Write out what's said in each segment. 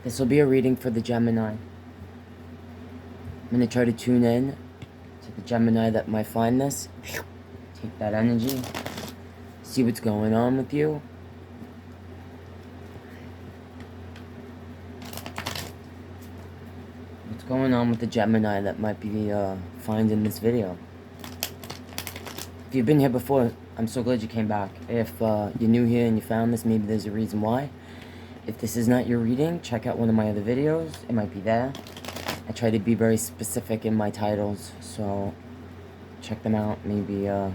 This will be a reading for the Gemini. I'm going to try to tune in to the Gemini that might find this. Take that energy. See what's going on with you. What's going on with the Gemini that might be finding this video. If you've been here before, I'm so glad you came back. If you're new here and you found this, maybe there's a reason why. If this is not your reading, check out one of my other videos. It might be there. I try to be very specific in my titles, so check them out. Maybe you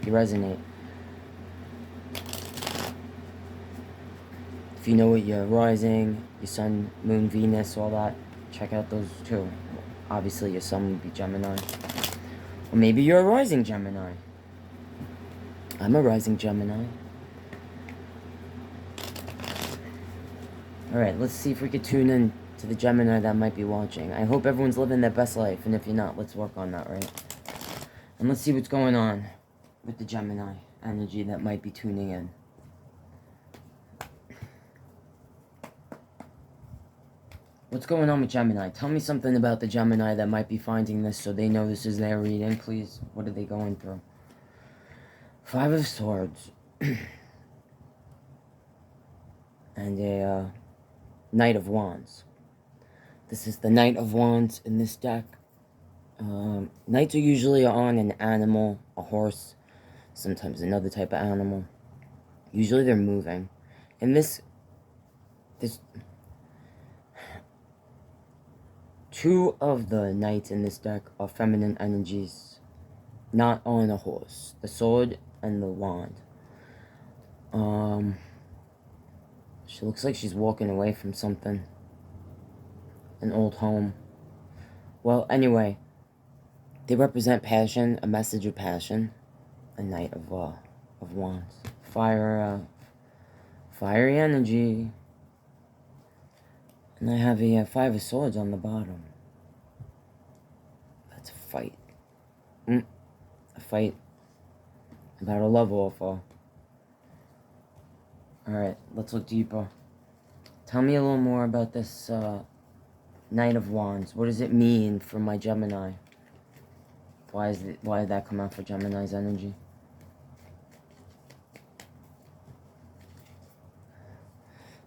resonate. If you know what your rising, your sun, moon, Venus, all that, check out those too. Obviously, your sun would be Gemini. Or maybe you're a rising Gemini. I'm a rising Gemini. Alright, let's see if we could tune in to the Gemini that might be watching. I hope everyone's living their best life, and if you're not, let's work on that, right? And let's see what's going on with the Gemini energy that might be tuning in. What's going on with Gemini? Tell me something about the Gemini that might be finding this so they know this is their reading, please. What are they going through? Five of Swords. And a Knight of Wands. This is the Knight of Wands in this deck. Knights are usually on an animal, a horse, sometimes another type of animal. Usually they're moving. And this two of the knights in this deck are feminine energies, not on a horse. The sword and the wand. She looks like she's walking away from something. An old home. Well, anyway, they represent passion, a message of passion. A Knight of Wands. Fiery energy. And I have a Five of Swords on the bottom. That's a fight. A fight about a love offer. Alright, let's look deeper. Tell me a little more about this Knight of Wands. What does it mean for my Gemini? Why did that come out for Gemini's energy?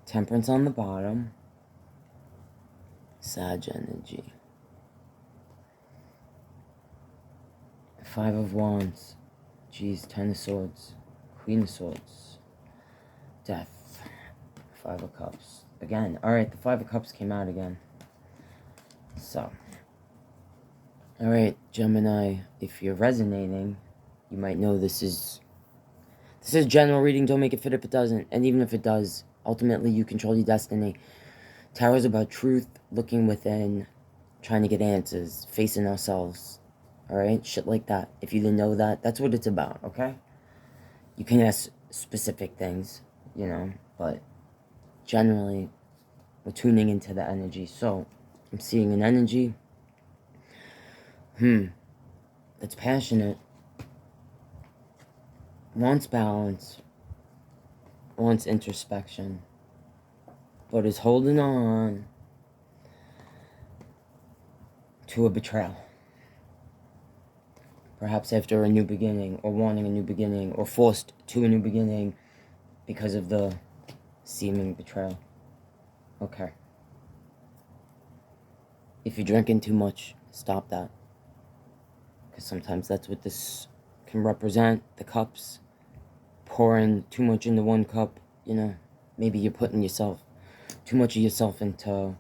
Temperance on the bottom. Sag energy. Five of Wands. Jeez, Ten of Swords. Queen of Swords. Death. Five of Cups. Again. Alright, the Five of Cups came out again. So. Alright, Gemini, if you're resonating, you might know this is general reading. Don't make it fit if it doesn't. And even if it does, ultimately you control your destiny. Tarot is about truth, looking within, trying to get answers, facing ourselves. Alright? Shit like that. If you didn't know that, that's what it's about, okay? You can ask specific things, you know, but generally, we're tuning into the energy. So, I'm seeing an energy. That's passionate. Wants balance. Wants introspection. But is holding on to a betrayal. Perhaps after a new beginning, or wanting a new beginning, or forced to a new beginning because of the seeming betrayal. Okay. If you're drinking too much, stop that. Because sometimes that's what this can represent. The cups. Pouring too much into one cup, you know. Maybe you're putting too much of yourself into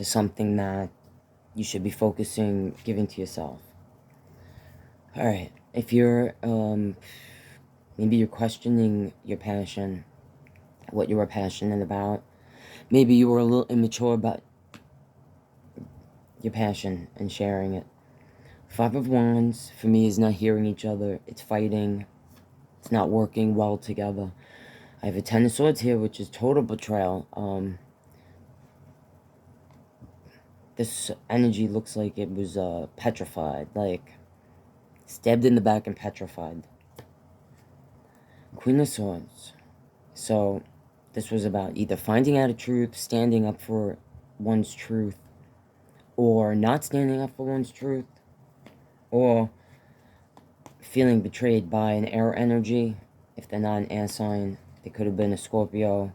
something that you should be giving to yourself. Alright, if you're, maybe you're questioning your passion, what you were passionate about. Maybe you were a little immature about your passion and sharing it. Five of Wands, for me, is not hearing each other. It's fighting. It's not working well together. I have a Ten of Swords here, which is total betrayal. This energy looks like it was petrified, like stabbed in the back and petrified. Queen of Swords. So, This was about either finding out a truth, standing up for one's truth, or not standing up for one's truth, or feeling betrayed by an air energy. If they're not an air sign, they could have been a Scorpio.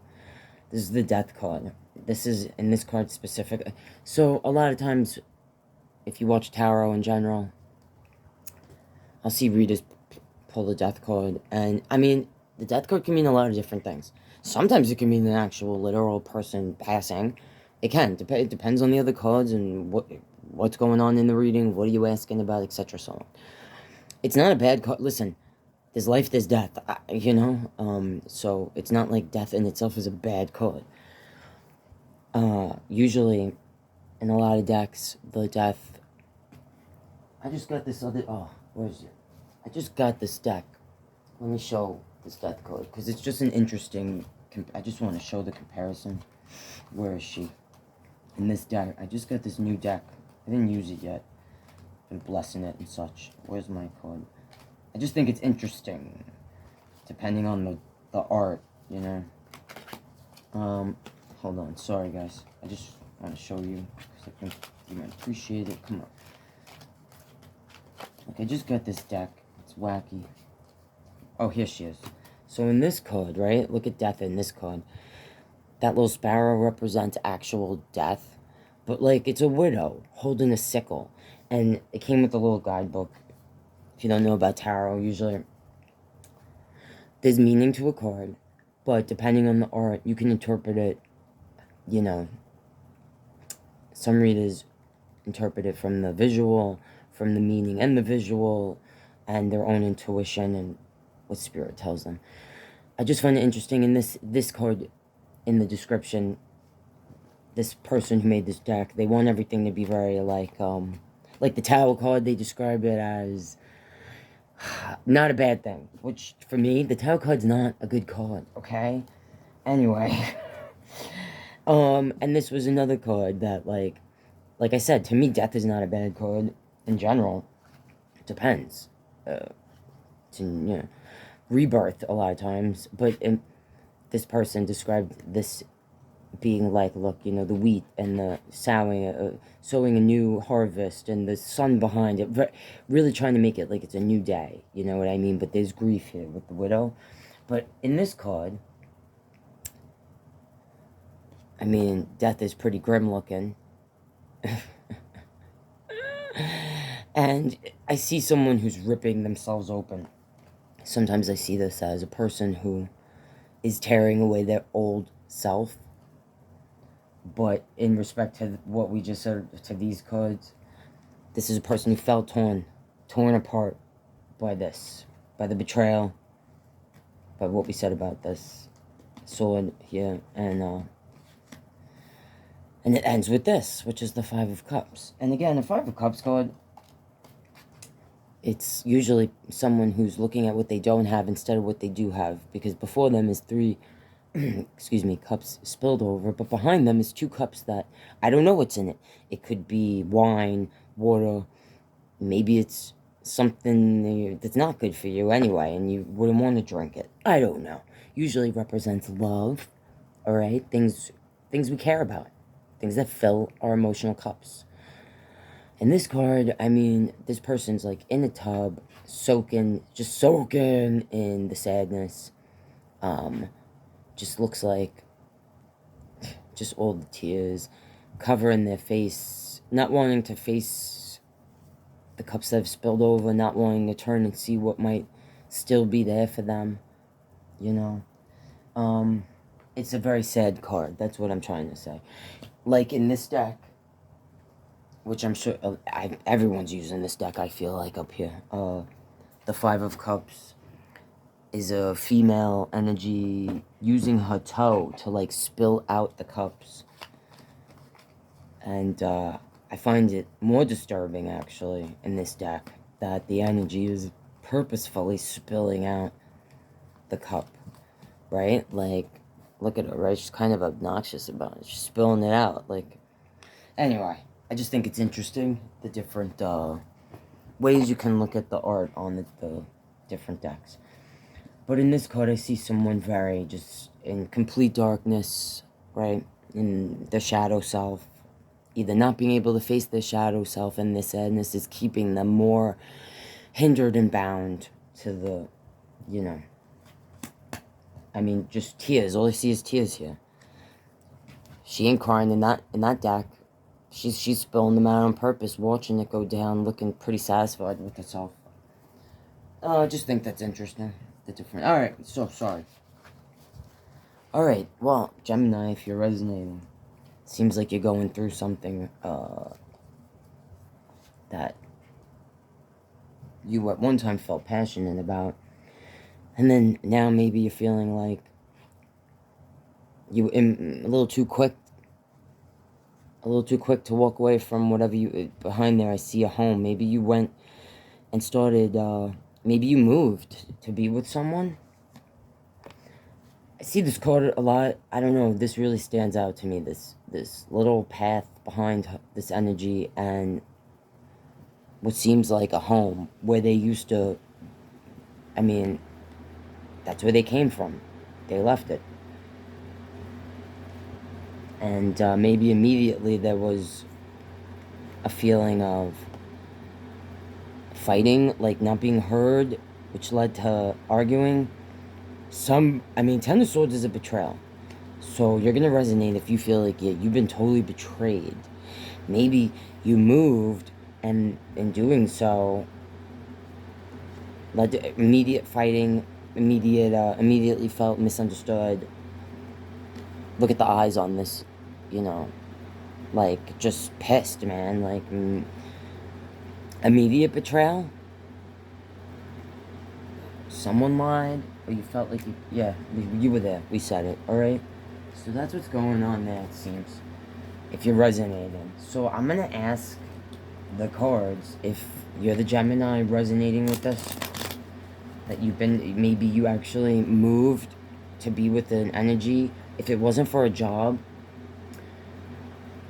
This is the death card. This is, in this card specific. So, a lot of times, if you watch tarot in general, I'll see readers pull the death card. And, I mean, the death card can mean a lot of different things. Sometimes it can mean an actual literal person passing. It can. It depends on the other cards and what's going on in the reading, what are you asking about, etc. So on. It's not a bad card. Listen, there's life, there's death, you know? So it's not like death in itself is a bad card. Usually, in a lot of decks, the death... I just got this other... Oh, where is it? I just got this deck. Let me show this death card, because it's just an interesting... I just want to show the comparison. Where is she? In this deck. I just got this new deck. I didn't use it yet. Been blessing it and such. Where's my card? I just think it's interesting. Depending on the art, you know. Hold on. Sorry, guys. I just want to show you, because I think you might appreciate it. Come on. Like, I just got this deck. It's wacky. Oh, here she is. So in this card, right? Look at death in this card. That little sparrow represents actual death. But, like, it's a widow holding a sickle. And it came with a little guidebook. If you don't know about tarot, usually there's meaning to a card. But depending on the art, you can interpret it, you know. Some readers interpret it from the visual, from the meaning and the visual, and their own intuition and what spirit tells them. I just find it interesting in this card, in the description, this person who made this deck, they want everything to be very like the Tower card, they describe it as not a bad thing, which for me, the Tower card's not a good card, okay? Anyway, and this was another card that, like I said, to me, death is not a bad card in general. It depends. You know, rebirth a lot of times, but this person described this being like, look, you know, the wheat and the sowing a new harvest and the sun behind it, but really trying to make it like it's a new day, you know what I mean? But there's grief here with the widow. But in this card, I mean, death is pretty grim looking. And I see someone who's ripping themselves open. Sometimes I see this as a person who is tearing away their old self. But in respect to what we just said to these cards, this is a person who felt torn apart by this, by the betrayal, by what we said about this sword here, and it ends with this, which is the Five of Cups. And again, the Five of Cups card, it's usually someone who's looking at what they don't have instead of what they do have, because before them is three excuse me, cups spilled over, but behind them is two cups that I don't know what's in it. It could be wine, water, maybe it's something that's not good for you anyway, and you wouldn't want to drink it. I don't know. Usually represents love, alright? Things we care about. Things that fill our emotional cups. In this card, I mean, this person's like in a tub, just soaking in the sadness. Just looks like just all the tears, covering their face, not wanting to face the cups that have spilled over, not wanting to turn and see what might still be there for them, you know. It's a very sad card, that's what I'm trying to say. Like in this deck, which I'm sure everyone's using this deck, I feel like, up here, the Five of Cups is a female energy using her toe to, like, spill out the cups. And, I find it more disturbing, actually, in this deck, that the energy is purposefully spilling out the cup, right? Like, look at her, right? She's kind of obnoxious about it. She's spilling it out, like... Anyway, I just think it's interesting, the different, ways you can look at the art on the different decks. But in this card, I see someone very just in complete darkness, right? In the shadow self. Either not being able to face their shadow self, and this sadness is keeping them more hindered and bound to the, you know, I mean, just tears. All I see is tears here. She ain't crying in that deck. She's spilling them out on purpose, watching it go down, looking pretty satisfied with herself. I just think that's interesting. The different. All right, so sorry. All right, well, Gemini, if you're resonating, seems like you're going through something that you at one time felt passionate about, and then now maybe you're feeling like you a little too quick to walk away from whatever you behind there. I see a home. Maybe you went and started. Maybe you moved to be with someone. I see this card a lot. I don't know. This really stands out to me. This little path behind this energy and what seems like a home where they used to. I mean, that's where they came from. They left it. And maybe immediately there was a feeling of fighting, like not being heard, which led to arguing. Ten of Swords is a betrayal. So you're going to resonate if you feel like you've been totally betrayed. Maybe you moved, and in doing so, led to immediate fighting, immediately felt misunderstood. Look at the eyes on this, you know, like, just pissed, man, like, immediate betrayal. Someone lied, or you felt like you were there, we said it, alright? So that's what's going on there, it seems, if you're resonating. So I'm gonna ask the cards, if you're the Gemini resonating with this, that maybe you actually moved to be with an energy. If it wasn't for a job,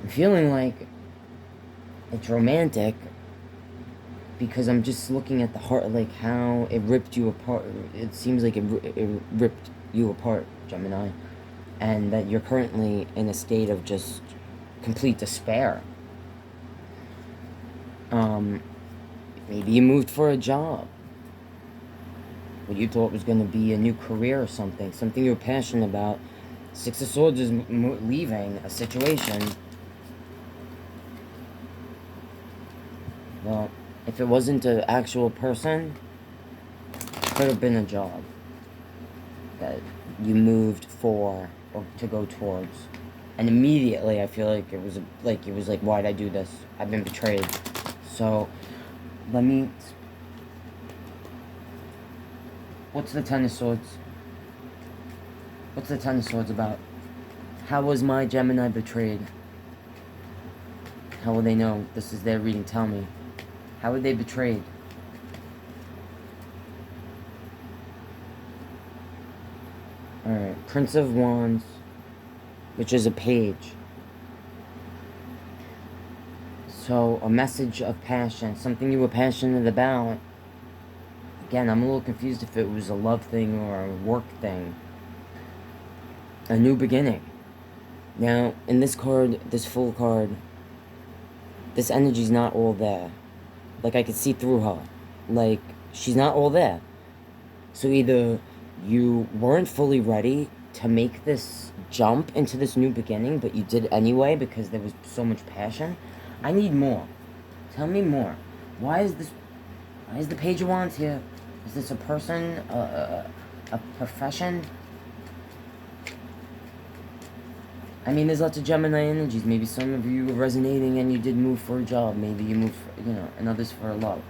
I'm feeling like it's romantic, because I'm just looking at the heart, like how it ripped you apart. It seems like it ripped you apart, Gemini, and that you're currently in a state of just complete despair. Maybe you moved for a job, what you thought was going to be a new career or something you were passionate about. Six of Swords is leaving a situation. Well, if it wasn't an actual person, it could have been a job that you moved for or to go towards. And immediately I feel like it was like, why'd I do this? I've been betrayed. So, what's the Ten of Swords? What's the Ten of Swords about? How was my Gemini betrayed? How will they know? This is their reading. Tell me. How were they betrayed? Alright. Prince of Wands, which is a page. So, a message of passion. Something you were passionate about. Again, I'm a little confused if it was a love thing or a work thing. A new beginning. Now, in this card, this full card, this energy's not all there. Like, I could see through her. Like, she's not all there. So either you weren't fully ready to make this jump into this new beginning, but you did anyway because there was so much passion. I need more. Tell me more. Why is the Page of Wands here? Is this a person? A profession? I mean, there's lots of Gemini energies. Maybe some of you are resonating and you did move for a job. Maybe you moved for, and others for love.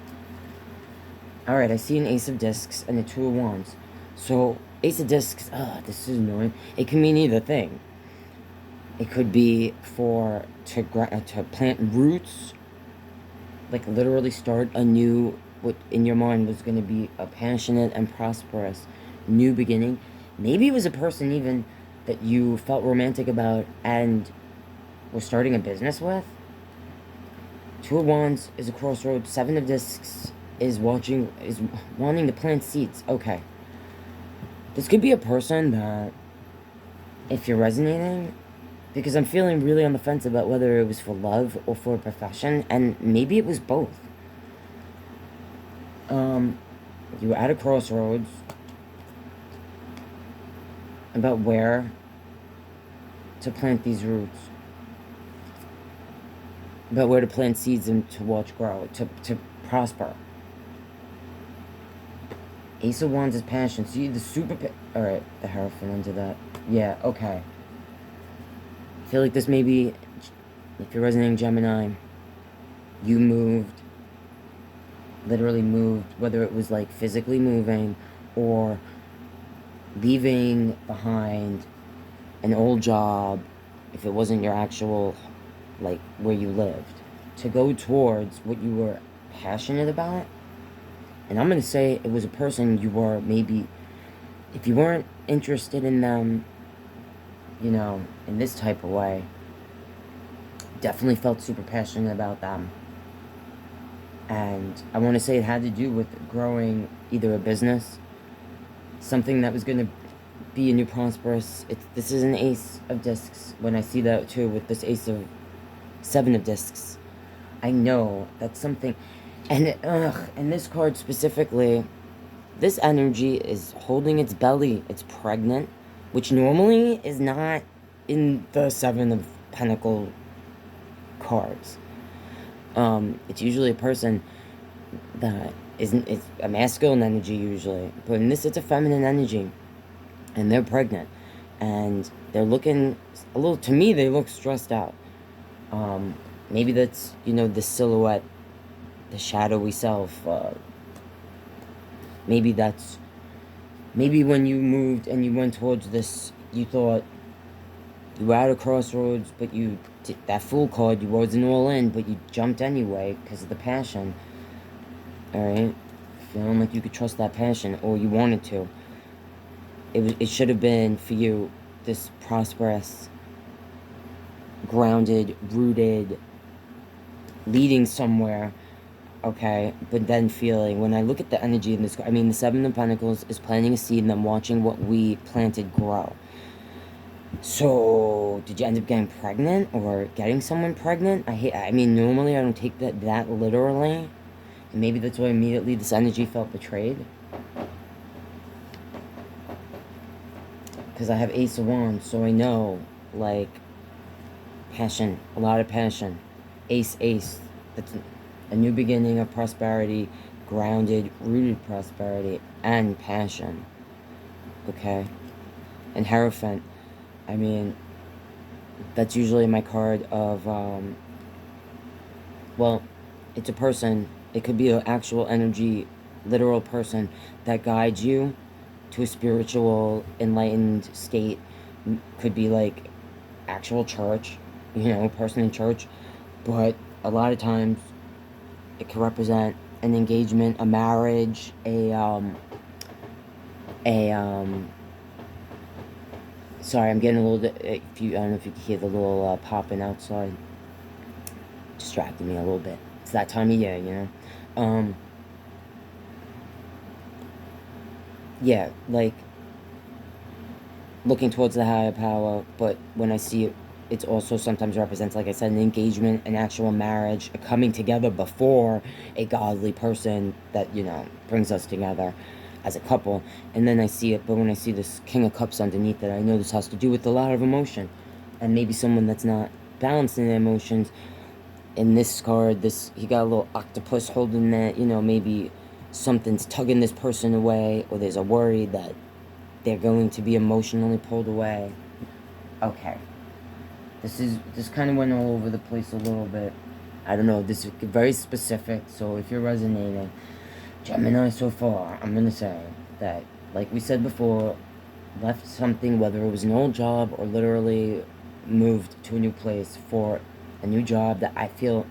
Alright, I see an Ace of Discs and a Two of Wands. So, Ace of Discs, this is annoying. It can mean either thing. It could be to plant roots, like literally start a new, what in your mind was going to be a passionate and prosperous new beginning. Maybe it was a person even that you felt romantic about and were starting a business with. Two of Wands is a crossroads. Seven of Discs is wanting to plant seeds. Okay. This could be a person that if you're resonating, because I'm feeling really on the fence about whether it was for love or for a profession, and maybe it was both. You were at a crossroads about where to plant these roots, about where to plant seeds and to watch grow, to prosper. Ace of Wands is passion. See, the alright, the Hierophant into that. Yeah, okay. I feel like this may be, if you're resonating Gemini, you moved, literally moved, whether it was like physically moving or leaving behind an old job, if it wasn't your actual, like, where you lived, to go towards what you were passionate about. And I'm going to say it was a person you were maybe, if you weren't interested in them, you know, in this type of way, definitely felt super passionate about them. And I want to say it had to do with growing either a business, something that was going to be a new prosperous. This is an Ace of Discs. When I see that too with this Ace of 7 of Discs, I know that's something. And and this card specifically, this energy is holding its belly. It's pregnant, which normally is not in the 7 of Pentacle cards. It's usually a person that isn't, it's a masculine energy usually, but in this it's a feminine energy, and they're pregnant, and they're looking a little, to me they look stressed out. Maybe that's, you know, the silhouette, the shadowy self. Maybe that's, maybe when you moved and you went towards this, you thought you were at a crossroads, but you did that Fool card, you wasn't all in, but you jumped anyway because of the passion. Alright? Feeling like you could trust that passion, or you wanted to. It should have been for you this prosperous, grounded, rooted, leading somewhere, okay? But then feeling, when I look at the energy in this, I mean, the 7 of Pentacles is planting a seed and then watching what we planted grow. So, did you end up getting pregnant or getting someone pregnant? I mean, normally I don't take that literally. And maybe that's why immediately this energy felt betrayed. Because I have Ace of Wands, so I know, like, passion, a lot of passion. Ace, that's a new beginning of prosperity, grounded, rooted prosperity, and passion. Okay? And Hierophant, I mean, that's usually my card of, well, it's a person. It could be an actual energy, literal person that guides you to a spiritual, enlightened state. Could be like actual church, you know, a person in church. But a lot of times it can represent an engagement, a marriage, sorry, I'm getting a little bit, I don't know if you can hear the little popping outside. Distracted me a little bit. It's that time of year, you know? Yeah, like, looking towards the higher power, but when I see it, it also sometimes represents, like I said, an engagement, an actual marriage, a coming together before a godly person that, you know, brings us together as a couple. And then I see it, but when I see this King of Cups underneath it, I know this has to do with a lot of emotion. And maybe someone that's not balanced in their emotions. In this card, he got a little octopus holding that, you know, maybe something's tugging this person away, or there's a worry that they're going to be emotionally pulled away. Okay. This kind of went all over the place a little bit. I don't know, this is very specific, so if you're resonating, Gemini so far, I'm going to say that, like we said before, left something, whether it was an old job or literally moved to a new place for a new job, that I feel,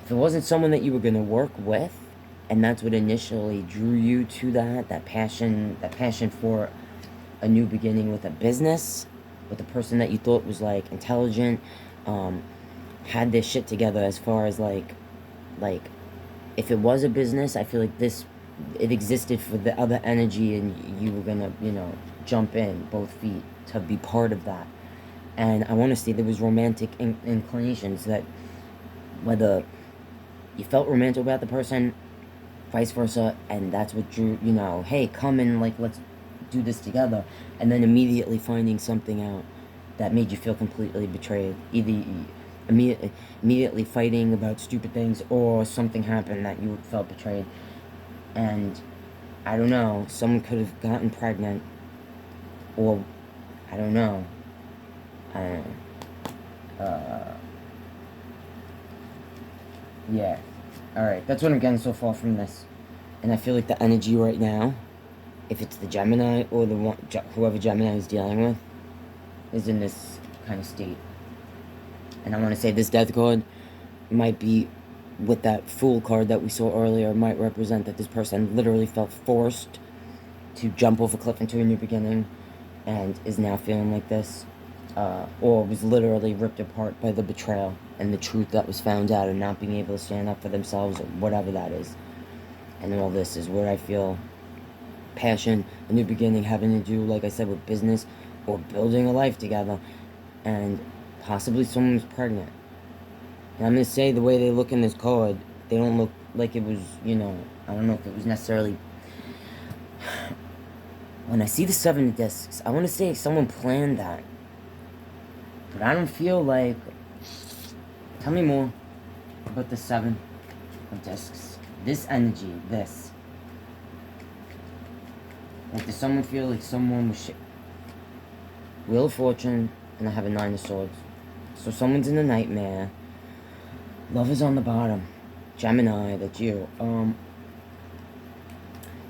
if it wasn't someone that you were going to work with, and that's what initially drew you to that passion for a new beginning with a business, with a person that you thought was, like, intelligent, had this shit together as far as, like, if it was a business, I feel like it existed for the other energy, and you were gonna, you know, jump in both feet to be part of that. And I want to say there was romantic inclinations, that whether you felt romantic about the person, vice versa, and that's what drew, you know, hey, come and, like, let's do this together, and then immediately finding something out that made you feel completely betrayed. Either immediately fighting about stupid things, or something happened that you felt betrayed. And I don't know, someone could have gotten pregnant, or I don't know. Yeah. Alright, that's what I'm getting so far from this. And I feel like the energy right now, if it's the Gemini or the one, whoever Gemini is dealing with, is in this kind of state. And I want to say this death card might be, with that Fool card that we saw earlier, might represent that this person literally felt forced to jump off a cliff into a new beginning and is now feeling like this. Or was literally ripped apart by the betrayal and the truth that was found out, and not being able to stand up for themselves, or whatever that is. And all this is where I feel passion, a new beginning, having to do, like I said, with business or building a life together. And possibly someone's pregnant. And I'm going to say, the way they look in this card, they don't look like it was, you know, I don't know if it was necessarily... When I see the 7 of discs, I want to say someone planned that. But I don't feel like... Tell me more about the 7 of discs. This energy, this. Like, does someone feel like someone was... Wheel of Fortune, and I have a 9 of Swords. So someone's in a nightmare. Love is on the bottom. Gemini, that's you.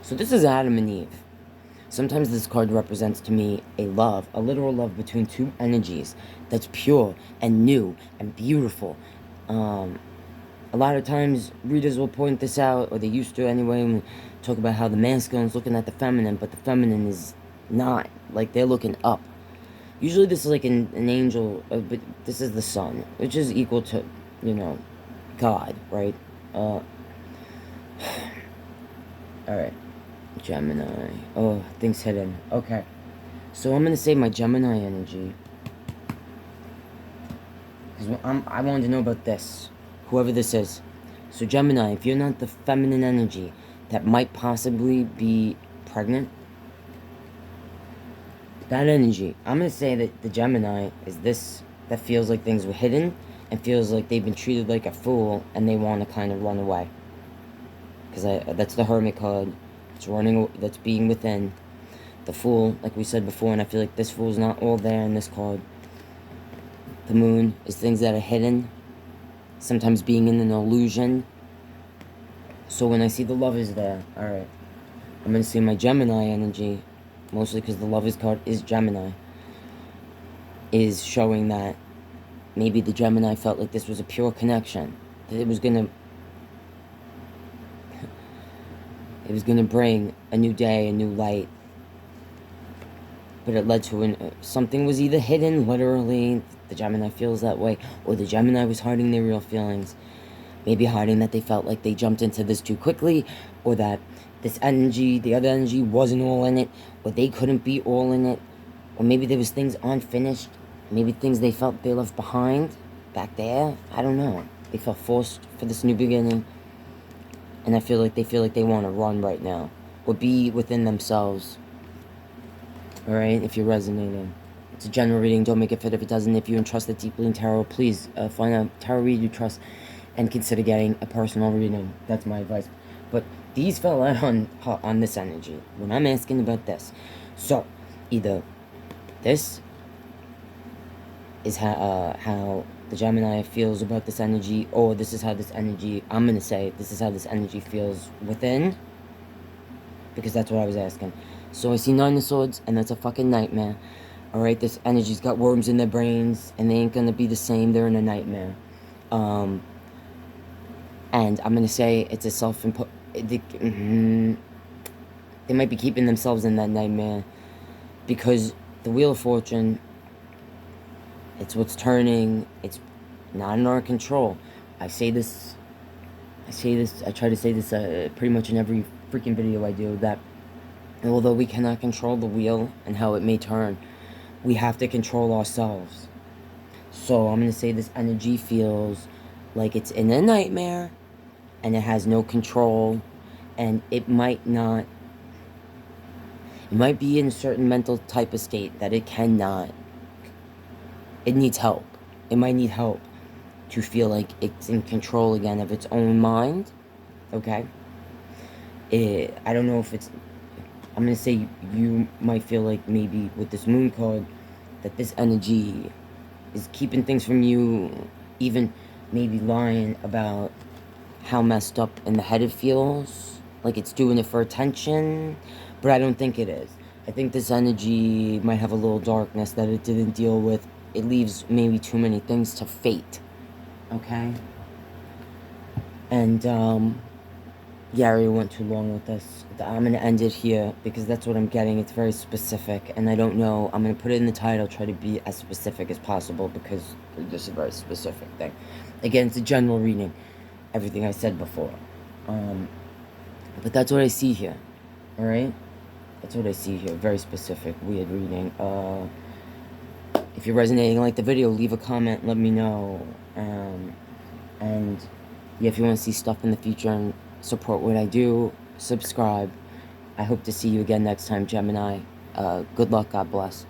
So this is Adam and Eve. Sometimes this card represents to me a love, a literal love between two energies that's pure and new and beautiful. A lot of times readers will point this out, or they used to anyway, and talk about how the masculine is looking at the feminine, but the feminine is not. Like, they're looking up. Usually this is like an angel, but this is the sun, which is equal to, you know, God, right? Alright. Gemini. Oh, things hidden. Okay. So I'm going to say my Gemini energy. Because I wanted to know about this. Whoever this is. So Gemini, if you're not the feminine energy that might possibly be pregnant, that energy, I'm going to say that the Gemini is this, that feels like things were hidden, and feels like they've been treated like a fool, and they want to kind of run away. Because that's the Hermit card. It's running, that's being within. The Fool, like we said before, and I feel like this Fool's not all there in this card. The Moon is things that are hidden, sometimes being in an illusion. So when I see the Lovers there, alright, I'm going to see my Gemini energy, mostly because the Lovers card is Gemini, is showing that maybe the Gemini felt like this was a pure connection, that it was going to bring a new day, a new light. But it led to something was either hidden, literally, the Gemini feels that way, or the Gemini was hiding their real feelings. Maybe hiding that they felt like they jumped into this too quickly, or that this energy, the other energy, wasn't all in it, or they couldn't be all in it, or maybe there was things unfinished, maybe things they felt they left behind back there. I don't know. They felt forced for this new beginning. And I feel like they want to run right now, or be within themselves. Alright, if you're resonating. It's a general reading, don't make it fit if it doesn't. If you're interested deeply in tarot, please find a tarot reader you trust and consider getting a personal reading. That's my advice. But these fell out on this energy when I'm asking about this. So, either this is how the Gemini feels about this energy, or this is how this energy, I'm going to say, this is how this energy feels within, because that's what I was asking. So I see 9 of Swords, and that's a fucking nightmare. Alright, this energy's got worms in their brains, and they ain't going to be the same, they're in a nightmare. And I'm going to say it's a self-imposed, they might be keeping themselves in that nightmare, because the Wheel of Fortune, it's what's turning, it's not in our control. I try to say this pretty much in every freaking video I do, that although we cannot control the wheel and how it may turn, we have to control ourselves. So I'm going to say this energy feels like it's in a nightmare and it has no control, and it might be in a certain mental type of state that it needs help. It might need help to feel like it's in control again of its own mind, okay? I don't know if it's, I'm going to say you might feel like maybe with this moon card that this energy is keeping things from you, even maybe lying about how messed up in the head it feels, like it's doing it for attention, but I don't think it is. I think this energy might have a little darkness that it didn't deal with. It leaves maybe too many things to fate, okay? And, yeah, I already went too long with this. I'm going to end it here because that's what I'm getting. It's very specific, and I don't know. I'm going to put it in the title, try to be as specific as possible because this is a very specific thing. Again, it's a general reading, everything I said before. But that's what I see here, alright? That's what I see here. Very specific, weird reading. If you're resonating, like the video, leave a comment, let me know. And yeah, if you want to see stuff in the future and support what I do, subscribe. I hope to see you again next time, Gemini. Good luck, God bless.